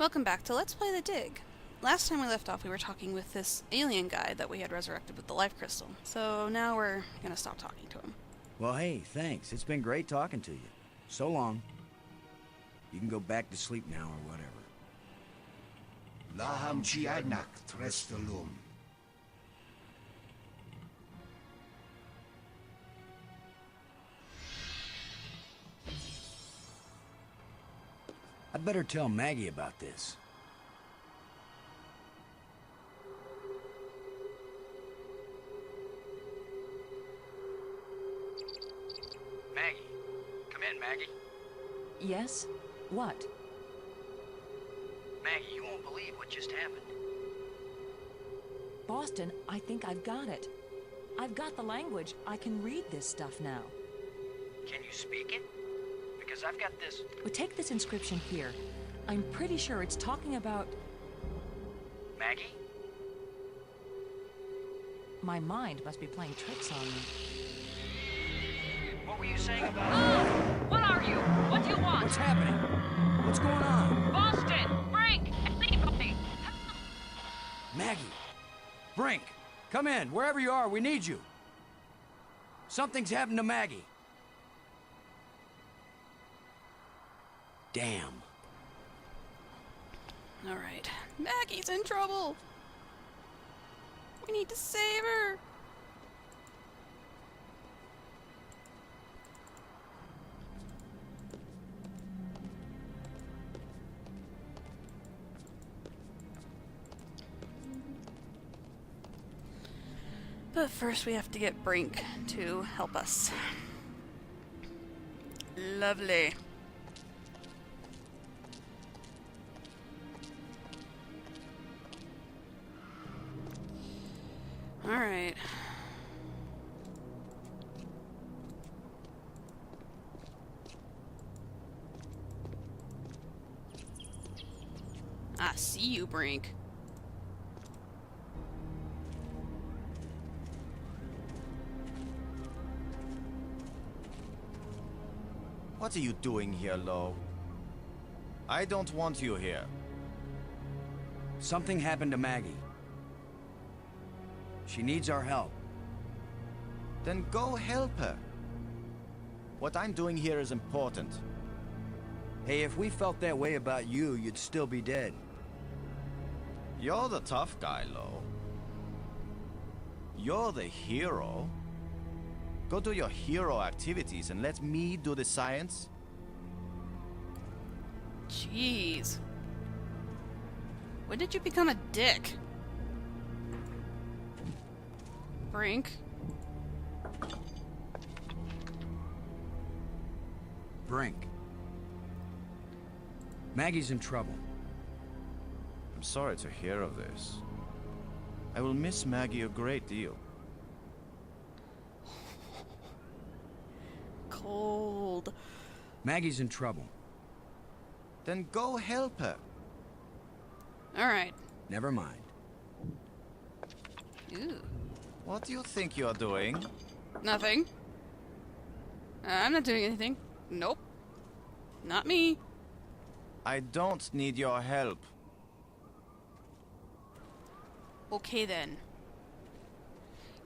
Welcome back to Let's Play the Dig. Last time we left off, we were talking with this alien guy that we had resurrected with the life crystal. So now we're gonna stop talking to him. Well, hey, thanks. It's been great talking to you. So long. You can go back to sleep now or whatever. Laham chiadnak trestalum. I'd better tell Maggie about this. Maggie. Come in, Maggie. Yes? What? Maggie, you won't believe what just happened. Boston, I think I've got it. I've got the language. I can read this stuff now. Can you speak it? Because I've got this... But take this inscription here. I'm pretty sure it's talking about... Maggie? My mind must be playing tricks on me. What were you saying about... What are you? What do you want? What's happening? What's going on? Boston! Brink! Anybody! Maggie! Brink! Come in, wherever you are, we need you. Something's happened to Maggie. Damn. Alright. Maggie's in trouble! We need to save her! But first we have to get Brink to help us. Lovely. Alright. I see you, Brink. What are you doing here, Lo? I don't want you here. Something happened to Maggie. She needs our help. Then go help her. What I'm doing here is important. Hey, if we felt that way about you, you'd still be dead. You're the tough guy, Lo. You're the hero. Go do your hero activities and let me do the science. Jeez. When did you become a dick? Brink? Brink. Maggie's in trouble. I'm sorry to hear of this. I will miss Maggie a great deal. Cold. Maggie's in trouble. Then go help her. Alright. Never mind. Ooh. What do you think you're doing? Nothing. I'm not doing anything. Nope. Not me. I don't need your help. Okay then.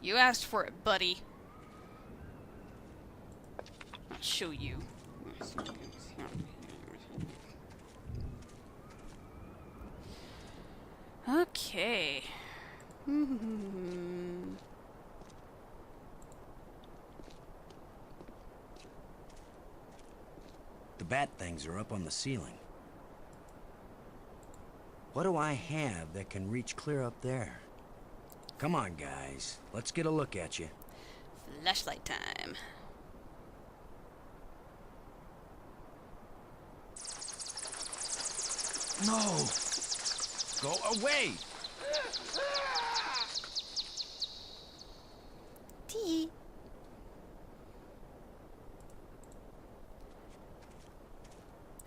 You asked for it, buddy. I'll show you. Okay. The bat things are up on the ceiling. What do I have that can reach clear up there? Come on, guys. Let's get a look at you. Flashlight time. No! Go away! Tea.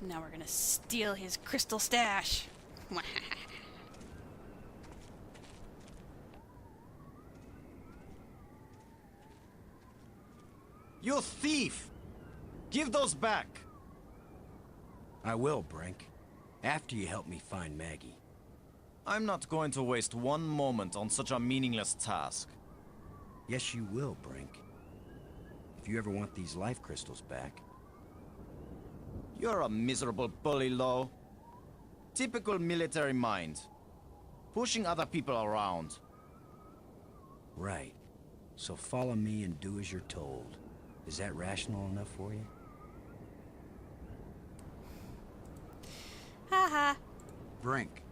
Now we're gonna steal his crystal stash. You thief! Give those back! I will, Brink. After you help me find Maggie. I'm not going to waste one moment on such a meaningless task. Yes, you will, Brink. If you ever want these life crystals back. You're a miserable bully, Lo. Typical military mind. Pushing other people around. Right. So follow me and do as you're told. Is that rational enough for you? Haha. Brink.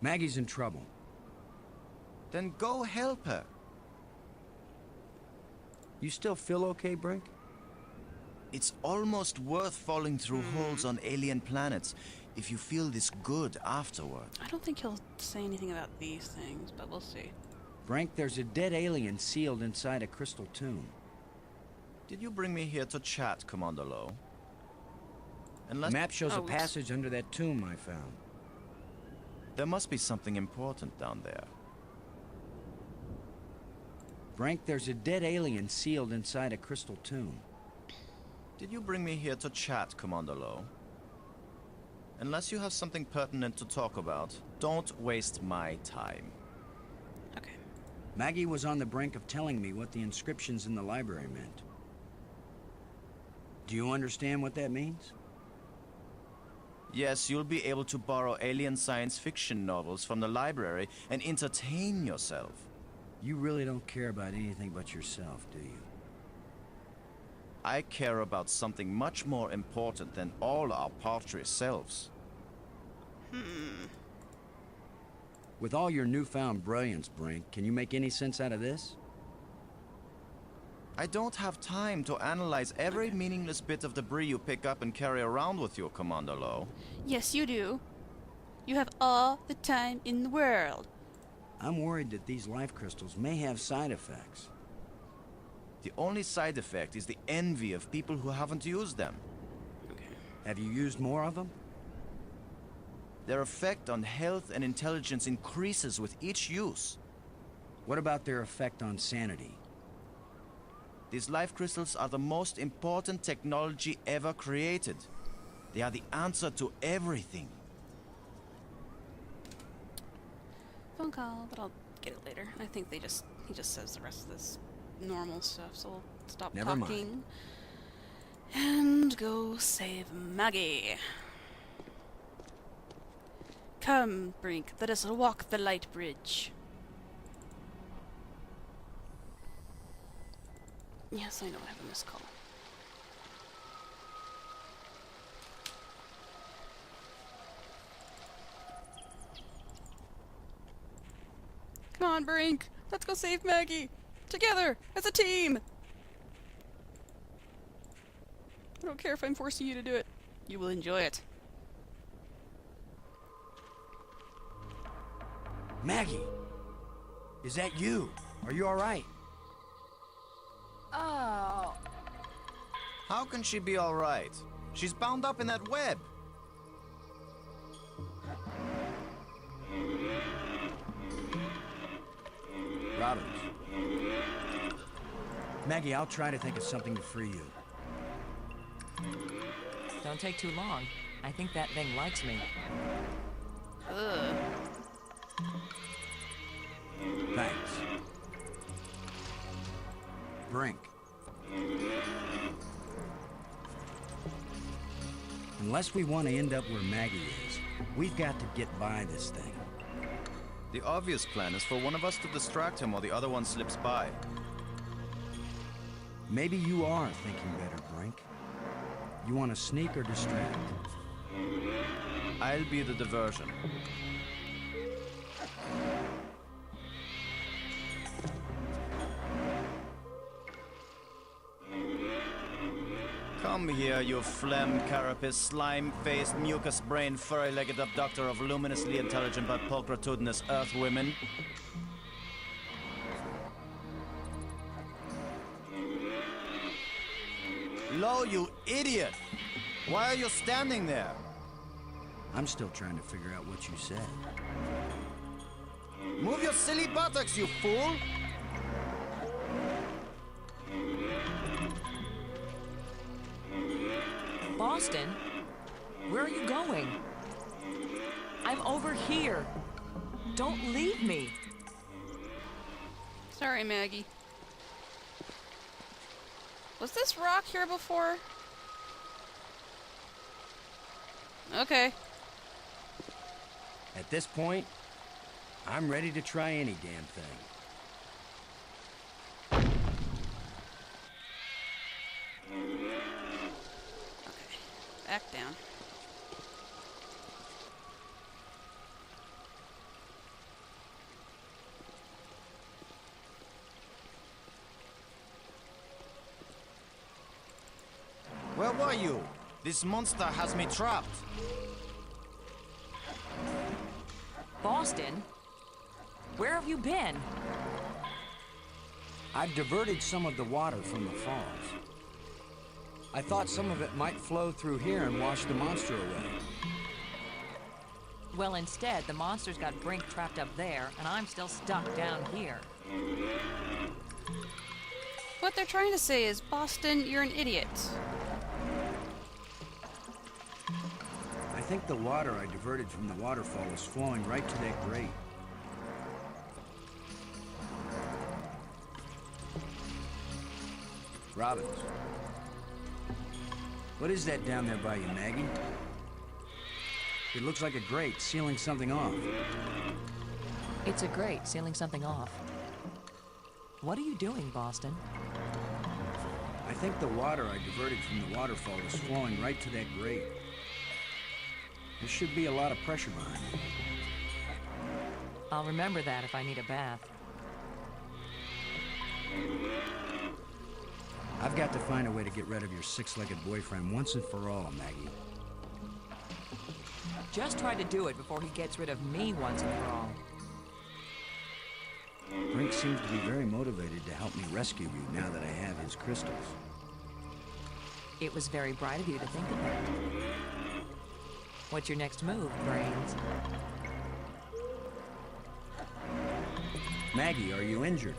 Maggie's in trouble. Then go help her. You still feel okay, Brink? It's almost worth falling through holes on alien planets if you feel this good afterward. I don't think he'll say anything about these things, but we'll see. Brink, there's a dead alien sealed inside a crystal tomb. Did you bring me here to chat, Commander Lo? The map shows a oops. passage under that tomb I found. There must be something important down there. Brink, there's a dead alien sealed inside a crystal tomb. Did you bring me here to chat, Commander Lo? Unless you have something pertinent to talk about, don't waste my time. Okay. Maggie was on the brink of telling me what the inscriptions in the library meant. Do you understand what that means? Yes, you'll be able to borrow alien science fiction novels from the library and entertain yourself. You really don't care about anything but yourself, do you? I care about something much more important than all our paltry selves. With all your newfound brilliance, Brink, can you make any sense out of this? I don't have time to analyze every meaningless bit of debris you pick up and carry around with you, Commander Lo. Yes, you do. You have all the time in the world. I'm worried that these life crystals may have side effects. The only side effect is the envy of people who haven't used them. Okay. Have you used more of them? Their effect on health and intelligence increases with each use. What about their effect on sanity? These life crystals are the most important technology ever created. They are the answer to everything. Phone call, but I'll get it later. I think he just says the rest of this normal stuff, so we'll stop Never mind. talking. And go save Maggie. Come, Brink, let us walk the light bridge. Yes, I know I have a missed call. Come on, Brink! Let's go save Maggie! Together! As a team! I don't care if I'm forcing you to do it. You will enjoy it. Maggie! Is that you? Are you alright? Oh. How can she be all right? She's bound up in that web. Robbins. Maggie, I'll try to think of something to free you. Don't take too long. I think that thing likes me. Ugh. Thanks. Brink. Unless we want to end up where Maggie is, we've got to get by this thing. The obvious plan is for one of us to distract him while the other one slips by. Maybe you are thinking better, Brink. You want to sneak or distract? I'll be the diversion. Come here, you phlegm, carapace, slime-faced, mucus-brained, furry-legged abductor of luminously intelligent but pulchritudinous Earth women. Lo, you idiot! Why are you standing there? I'm still trying to figure out what you said. Move your silly buttocks, you fool! Boston? Where are you going? I'm over here. Don't leave me. Sorry, Maggie. Was this rock here before? Okay. At this point, I'm ready to try any damn thing. Okay. Back down. Where were you? This monster has me trapped. Boston? Where have you been? I've diverted some of the water from the falls. I thought some of it might flow through here and wash the monster away. Well, instead, the monster's got Brink trapped up there, and I'm still stuck down here. What they're trying to say is, Boston, you're an idiot. I think the water I diverted from the waterfall is flowing right to that grate. Robbins. What is that down there by you, Maggie? It looks like a grate sealing something off. It's a grate sealing something off. What are you doing, Boston? I think the water I diverted from the waterfall is flowing right to that grate. There should be a lot of pressure behind it. I'll remember that if I need a bath. I've got to find a way to get rid of your six-legged boyfriend once and for all, Maggie. Just try to do it before he gets rid of me once and for all. Brink seems to be very motivated to help me rescue you now that I have his crystals. It was very bright of you to think of that. What's your next move, Brains? Maggie, are you injured?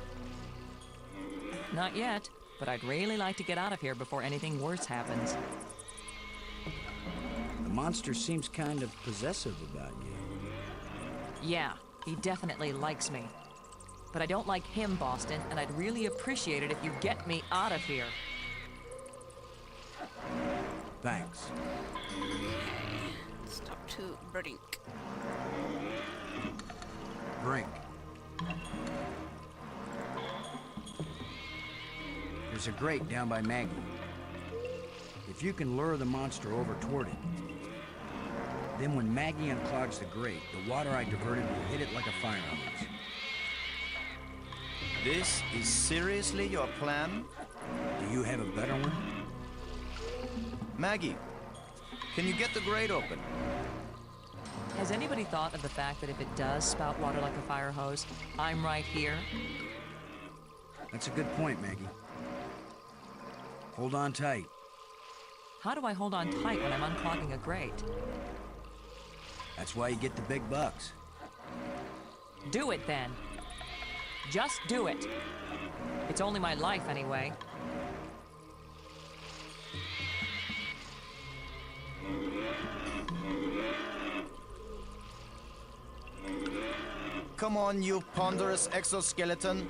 Not yet, but I'd really like to get out of here before anything worse happens. The monster seems kind of possessive about you. Yeah, he definitely likes me. But I don't like him, Boston, and I'd really appreciate it if you get me out of here. Thanks. Let's talk to Brink. Brink. There's a grate down by Maggie. If you can lure the monster over toward it, then when Maggie unclogs the grate, the water I diverted will hit it like a fire hose. This is seriously your plan? Do you have a better one? Maggie, can you get the grate open? Has anybody thought of the fact that if it does spout water like a fire hose, I'm right here? That's a good point, Maggie. Hold on tight. How do I hold on tight when I'm unclogging a grate? That's why you get the big bucks. Do it then. Just do it. It's only my life anyway. Come on, you ponderous exoskeleton.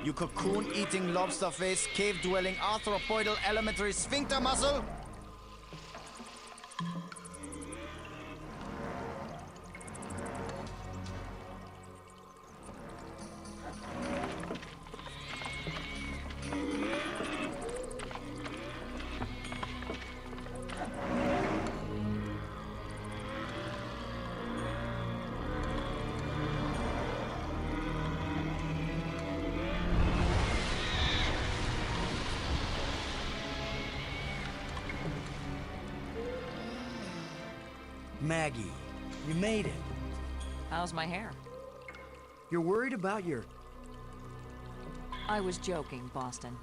You cocoon-eating lobster-face, cave-dwelling arthropoidal elementary sphincter muscle. Maggie, you made it. How's my hair? You're worried about your... I was joking, Boston.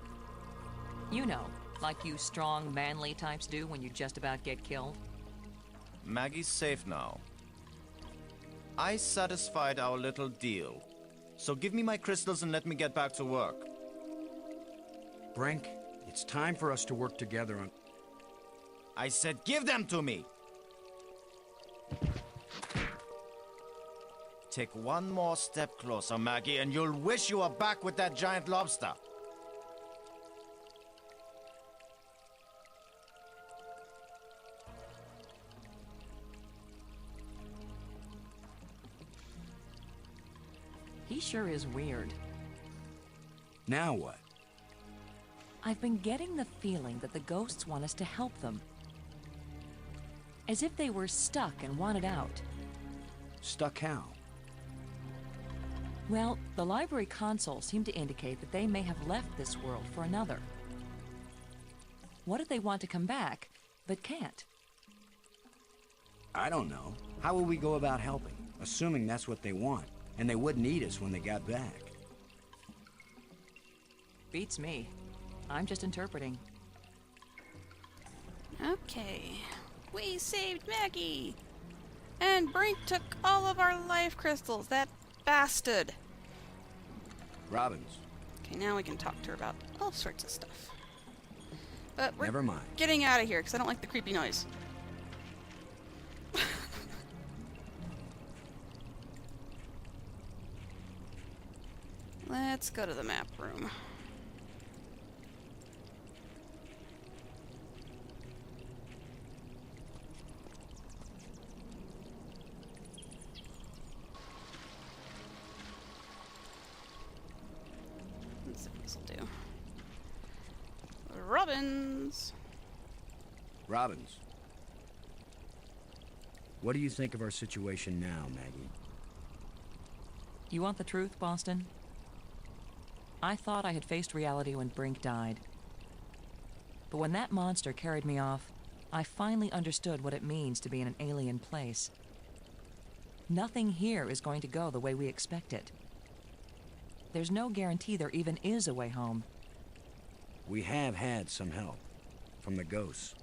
You know, like you strong, manly types do when you just about get killed. Maggie's safe now. I satisfied our little deal. So give me my crystals and let me get back to work. Brink, it's time for us to work together on... I said give them to me! Take one more step closer, Maggie, and you'll wish you were back with that giant lobster. He sure is weird. Now what? I've been getting the feeling that the ghosts want us to help them. As if they were stuck and wanted out. Stuck how? Well, the library console seemed to indicate that they may have left this world for another. What if they want to come back, but can't? I don't know. How will we go about helping, assuming that's what they want, and they wouldn't eat us when they got back? Beats me. I'm just interpreting. Okay. We saved Maggie! And Brink took all of our life crystals, that bastard! Robbins. Okay, now we can talk to her about all sorts of stuff. But we're Never mind. getting out of here, because I don't like the creepy noise. Let's go to the map room. Let's see what this will do. Robbins! Robbins. What do you think of our situation now, Maggie? You want the truth, Boston? I thought I had faced reality when Brink died. But when that monster carried me off, I finally understood what it means to be in an alien place. Nothing here is going to go the way we expect it. There's no guarantee there even is a way home. We have had some help from the ghosts.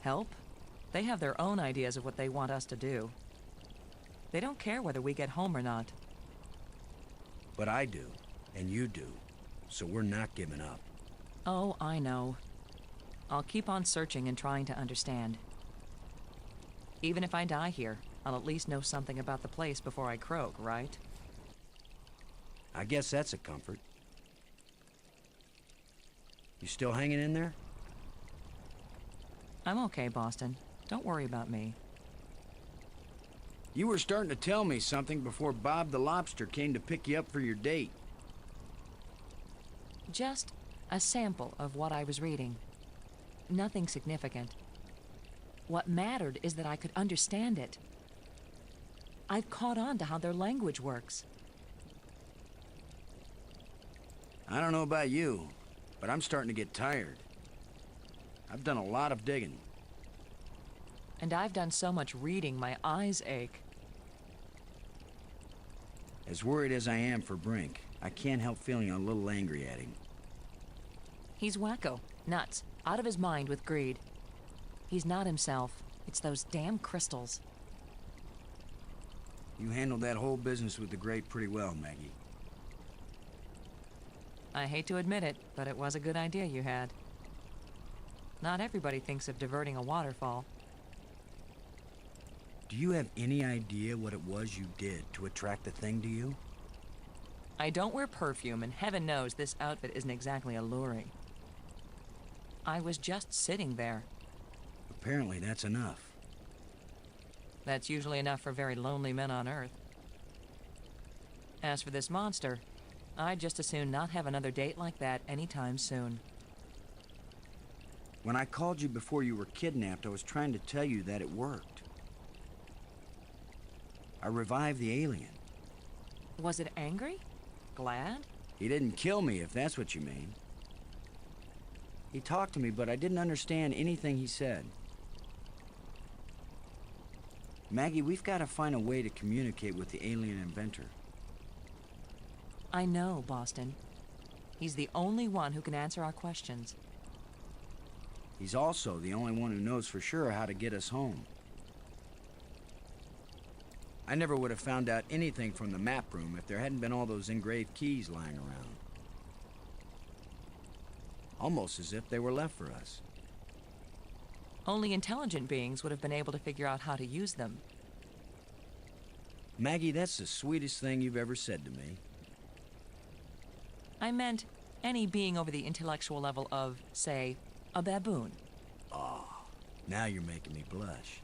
Help? They have their own ideas of what they want us to do. They don't care whether we get home or not. But I do, and you do, so we're not giving up. Oh, I know. I'll keep on searching and trying to understand. Even if I die here, I'll at least know something about the place before I croak, right? I guess that's a comfort. You still hanging in there? I'm okay, Boston. Don't worry about me. You were starting to tell me something before Bob the Lobster came to pick you up for your date. Just a sample of what I was reading. Nothing significant. What mattered is that I could understand it. I've caught on to how their language works. I don't know about you, but I'm starting to get tired. I've done a lot of digging. And I've done so much reading, my eyes ache. As worried as I am for Brink, I can't help feeling a little angry at him. He's wacko, nuts, out of his mind with greed. He's not himself. It's those damn crystals. You handled that whole business with the Great pretty well, Maggie. I hate to admit it, but it was a good idea you had. Not everybody thinks of diverting a waterfall. Do you have any idea what it was you did to attract the thing to you? I don't wear perfume, and heaven knows this outfit isn't exactly alluring. I was just sitting there. Apparently that's enough. That's usually enough for very lonely men on Earth. As for this monster, I'd just as soon not have another date like that anytime soon. When I called you before you were kidnapped, I was trying to tell you that it worked. I revived the alien. Was it angry? Glad? He didn't kill me, if that's what you mean. He talked to me, but I didn't understand anything he said. Maggie, we've got to find a way to communicate with the alien inventor. I know, Boston. He's the only one who can answer our questions. He's also the only one who knows for sure how to get us home. I never would have found out anything from the map room if there hadn't been all those engraved keys lying around. Almost as if they were left for us. Only intelligent beings would have been able to figure out how to use them. Maggie, that's the sweetest thing you've ever said to me. I meant any being over the intellectual level of, say, a baboon. Now you're making me blush.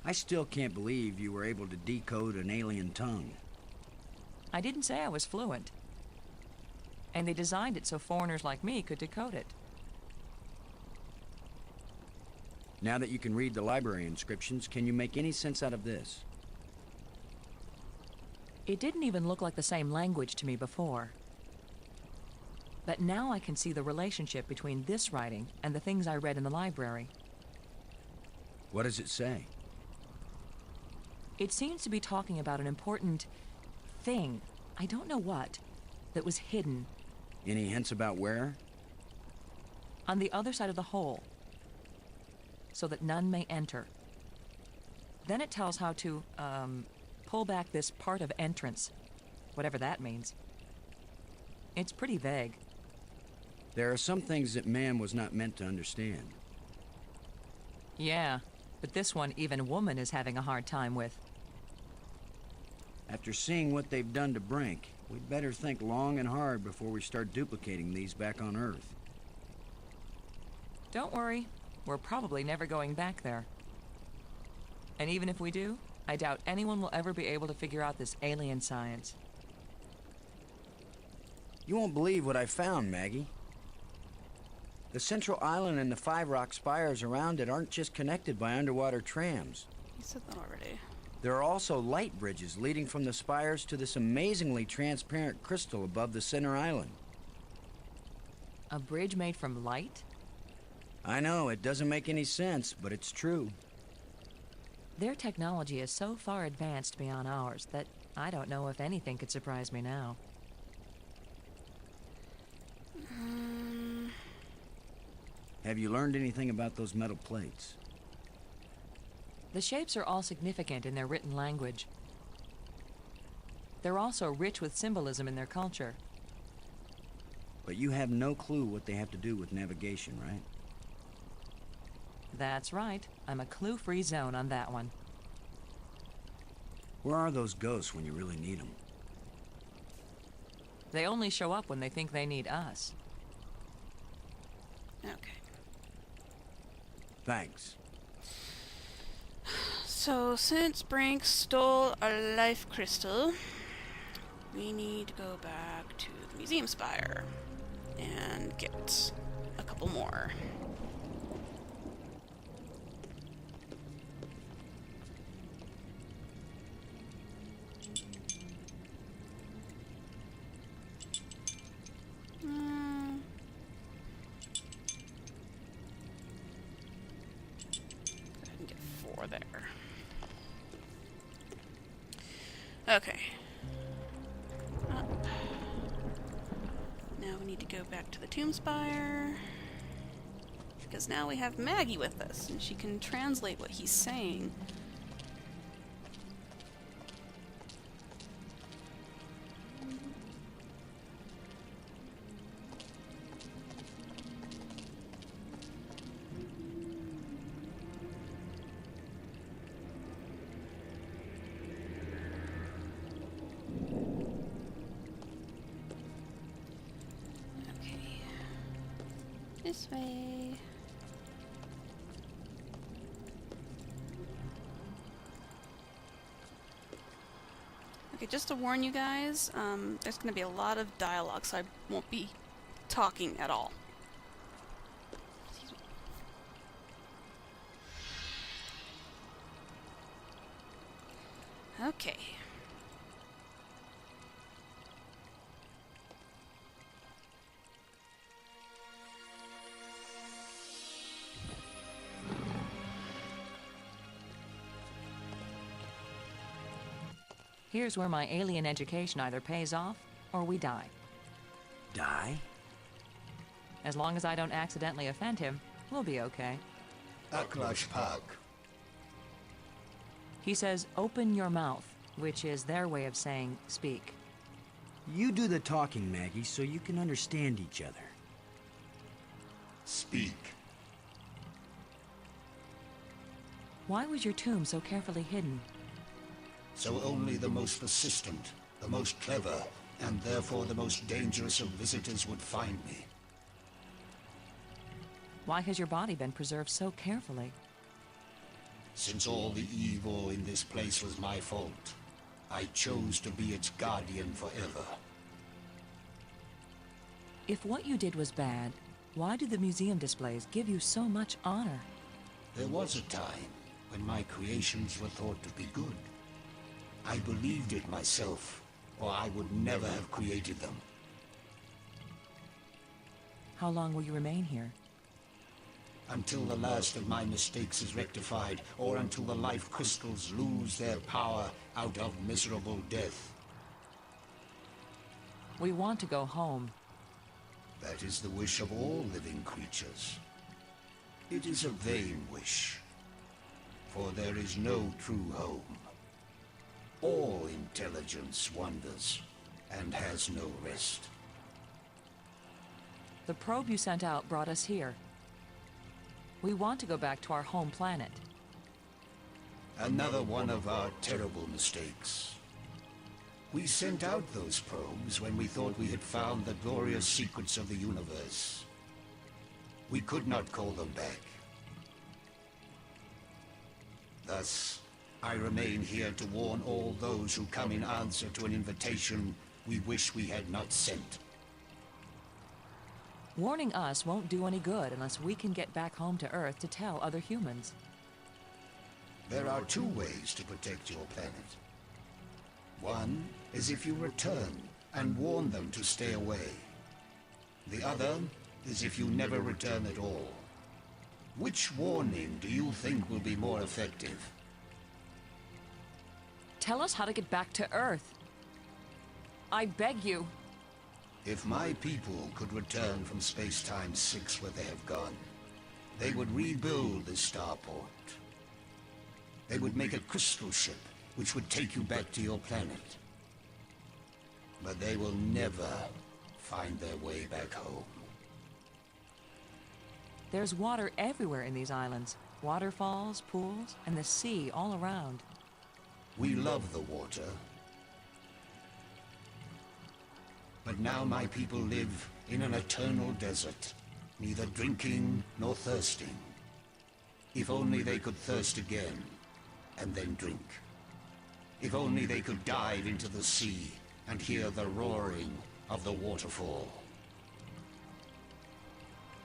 I still can't believe you were able to decode an alien tongue. I didn't say I was fluent. And they designed it so foreigners like me could decode it. Now that you can read the library inscriptions, can you make any sense out of this? It didn't even look like the same language to me before. But now I can see the relationship between this writing and the things I read in the library. What does it say? It seems to be talking about an important thing, I don't know what, that was hidden Any hints about where? on the other side of the hole, so that none may enter. Then it tells how to, pull back this part of entrance, whatever that means. It's pretty vague. There are some things that man was not meant to understand. Yeah, but this one even woman is having a hard time with. After seeing what they've done to Brink, we'd better think long and hard before we start duplicating these back on Earth. Don't worry, we're probably never going back there. And even if we do, I doubt anyone will ever be able to figure out this alien science. You won't believe what I found, Maggie. The central island and the 5 rock spires around it aren't just connected by underwater trams. You said that already. There are also light bridges leading from the spires to this amazingly transparent crystal above the center island. A bridge made from light? I know, it doesn't make any sense, but it's true. Their technology is so far advanced beyond ours that I don't know if anything could surprise me now. Have you learned anything about those metal plates? The shapes are all significant in their written language. They're also rich with symbolism in their culture. But you have no clue what they have to do with navigation, right? That's right. I'm a clue-free zone on that one. Where are those ghosts when you really need them? They only show up when they think they need us. Okay. Thanks. So, since Brink stole our life crystal, we need to go back to the museum spire and get a couple more. Go ahead and get 4 there. Okay. Up. Now we need to go back to the tomb spire. Because now we have Maggie with us, and she can translate what he's saying. This way. Okay, just to warn you guys, there's going to be a lot of dialogue, so I won't be talking at all. Okay. Here's where my alien education either pays off or we die. Die? As long as I don't accidentally offend him, we'll be okay. Aklash Park. He says, open your mouth, which is their way of saying speak. You do the talking, Maggie, so you can understand each other. Speak. Why was your tomb so carefully hidden? So only the most persistent, the most clever, and therefore the most dangerous of visitors would find me. Why has your body been preserved so carefully? Since all the evil in this place was my fault, I chose to be its guardian forever. If what you did was bad, why do the museum displays give you so much honor? There was a time when my creations were thought to be good. I believed it myself, or I would never have created them. How long will you remain here? Until the last of my mistakes is rectified, or until the life crystals lose their power out of miserable death. We want to go home. That is the wish of all living creatures. It is a vain wish, for there is no true home. All intelligence wanders and has no rest. The probe you sent out brought us here. We want to go back to our home planet. Another one of our terrible mistakes. We sent out those probes when we thought we had found the glorious secrets of the universe. We could not call them back. Thus, I remain here to warn all those who come in answer to an invitation we wish we had not sent. Warning us won't do any good unless we can get back home to Earth to tell other humans. There are two ways to protect your planet. One is if you return and warn them to stay away. The other is if you never return at all. Which warning do you think will be more effective? Tell us how to get back to Earth. I beg you. If my people could return from Space-Time 6 where they have gone, they would rebuild this starport. They would make a crystal ship which would take you back to your planet. But they will never find their way back home. There's water everywhere in these islands. Waterfalls, pools, and the sea all around. We love the water. But now my people live in an eternal desert, neither drinking nor thirsting. If only they could thirst again, and then drink. If only they could dive into the sea and hear the roaring of the waterfall.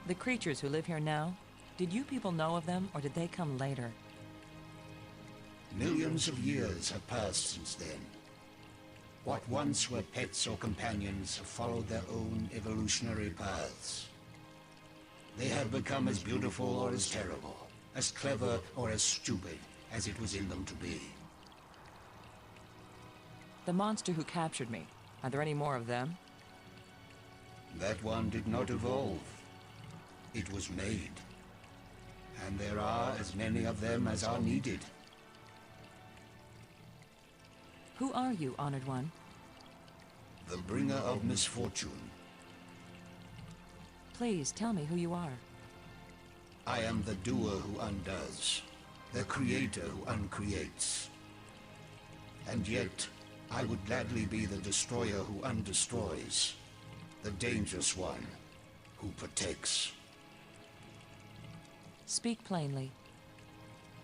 The creatures who live here now, did you people know of them, or did they come later? Millions of years have passed since then. What once were pets or companions have followed their own evolutionary paths. They have become as beautiful or as terrible, as clever or as stupid as it was in them to be. The monster who captured me, are there any more of them? That one did not evolve. It was made. And there are as many of them as are needed. Who are you, Honored One? The bringer of misfortune. Please tell me who you are. I am the doer who undoes, the creator who uncreates. And yet, I would gladly be the destroyer who undestroys, the dangerous one who protects. Speak plainly.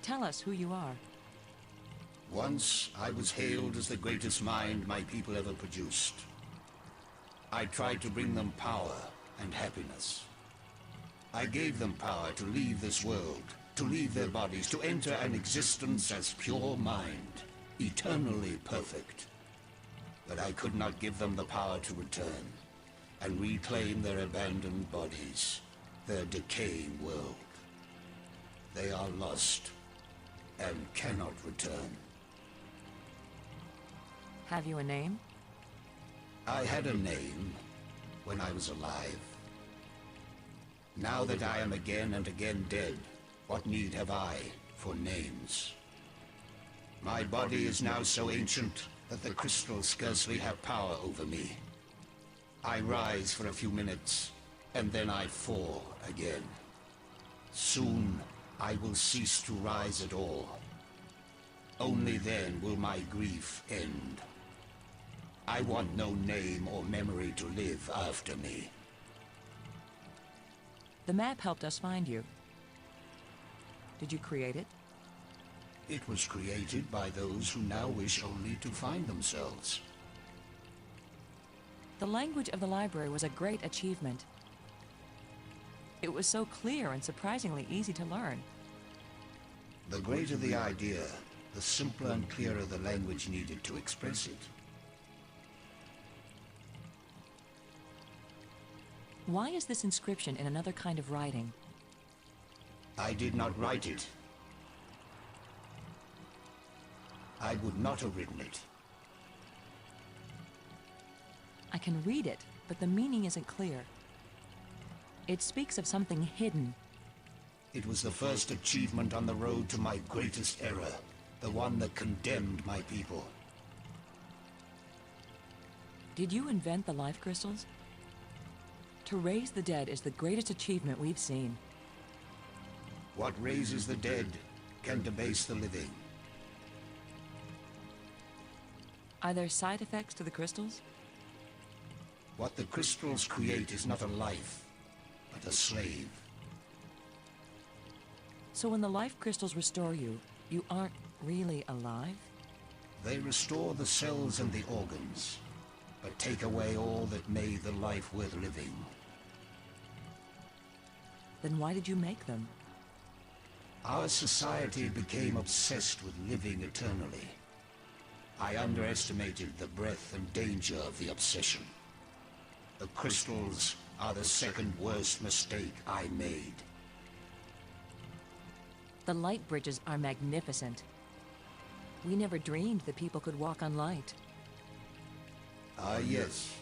Tell us who you are. Once, I was hailed as the greatest mind my people ever produced. I tried to bring them power and happiness. I gave them power to leave this world, to leave their bodies, to enter an existence as pure mind, eternally perfect. But I could not give them the power to return and reclaim their abandoned bodies, their decaying world. They are lost and cannot return. Have you a name? I had a name when I was alive. Now that I am again and again dead, what need have I for names? My body is now so ancient that the crystals scarcely have power over me. I rise for a few minutes, and then I fall again. Soon, I will cease to rise at all. Only then will my grief end. I want no name or memory to live after me. The map helped us find you. Did you create it? It was created by those who now wish only to find themselves. The language of the library was a great achievement. It was so clear and surprisingly easy to learn. The greater the idea, the simpler and clearer the language needed to express it. Why is this inscription in another kind of writing? I did not write it. I would not have written it. I can read it, but the meaning isn't clear. It speaks of something hidden. It was the first achievement on the road to my greatest error, the one that condemned my people. Did you invent the life crystals? To raise the dead is the greatest achievement we've seen. What raises the dead can debase the living. Are there side effects to the crystals? What the crystals create is not a life, but a slave. So when the life crystals restore you, you aren't really alive? They restore the cells and the organs, but take away all that made the life worth living. Then why did you make them? Our society became obsessed with living eternally. I underestimated the breadth and danger of the obsession. The crystals are the second worst mistake I made. The light bridges are magnificent. We never dreamed that people could walk on light. Ah, yes.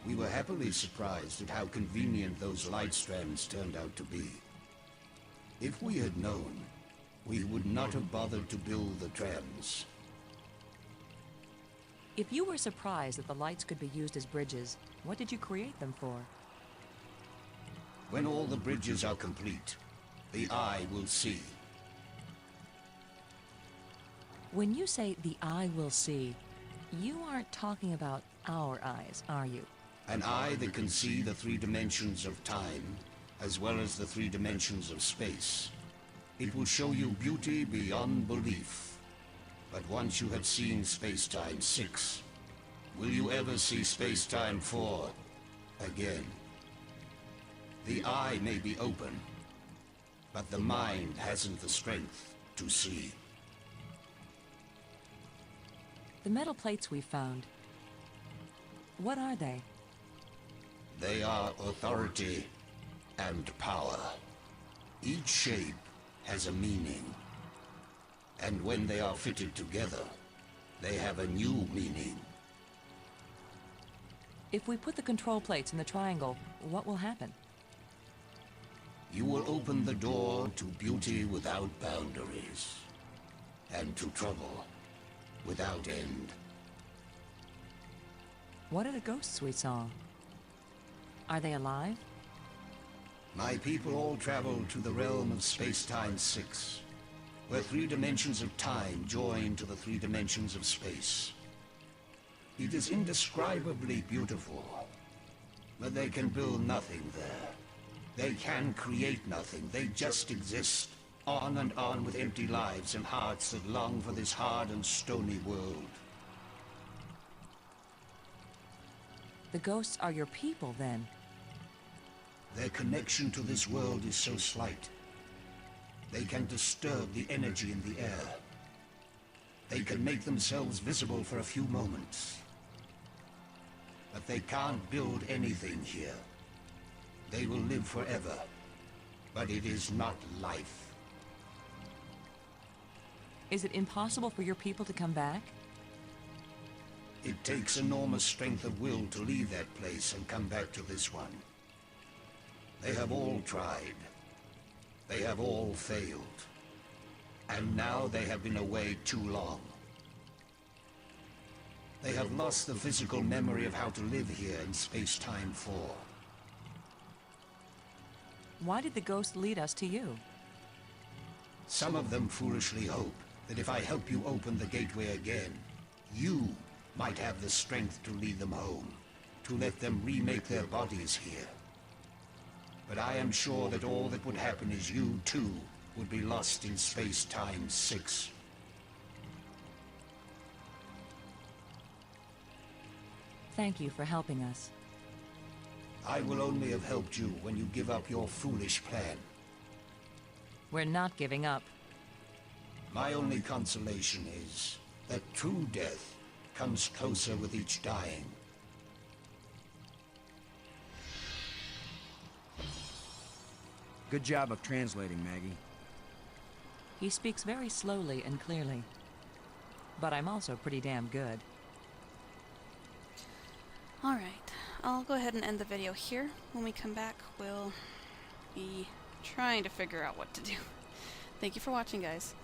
We were happily surprised at how convenient those light strands turned out to be. If we had known, we would not have bothered to build the trams. If you were surprised that the lights could be used as bridges, what did you create them for? When all the bridges are complete, the eye will see. When you say the eye will see, you aren't talking about our eyes, are you? An eye that can see the 3 dimensions of time, as well as the 3 dimensions of space. It will show you beauty beyond belief. But once you have seen Space-Time 6, will you ever see Space-Time 4 again? The eye may be open, but the mind hasn't the strength to see. The metal plates we found, what are they? They are authority and power. Each shape has a meaning. And when they are fitted together, they have a new meaning. If we put the control plates in the triangle, what will happen? You will open the door to beauty without boundaries, and to trouble without end. What are the ghosts we saw? Are they alive? My people all traveled to the realm of Space-Time 6, where 3 dimensions of time join to the 3 dimensions of space. It is indescribably beautiful, but they can build nothing there. They can create nothing. They just exist, on and on with empty lives and hearts that long for this hard and stony world. The ghosts are your people, then? Their connection to this world is so slight. They can disturb the energy in the air. They can make themselves visible for a few moments. But they can't build anything here. They will live forever, but it is not life. Is it impossible for your people to come back? It takes enormous strength of will to leave that place and come back to this one. They have all tried. They have all failed. And now they have been away too long. They have lost the physical memory of how to live here in Space-Time 4. Why did the ghost lead us to you? Some of them foolishly hope that if I help you open the gateway again, you might have the strength to lead them home, to let them remake their bodies here. But I am sure that all that would happen is you, too, would be lost in space-time 6. Thank you for helping us. I will only have helped you when you give up your foolish plan. We're not giving up. My only consolation is that true death comes closer with each dying. Good job of translating, Maggie. He speaks very slowly and clearly. But I'm also pretty damn good. Alright, I'll go ahead and end the video here. When we come back, we'll be trying to figure out what to do. Thank you for watching, guys.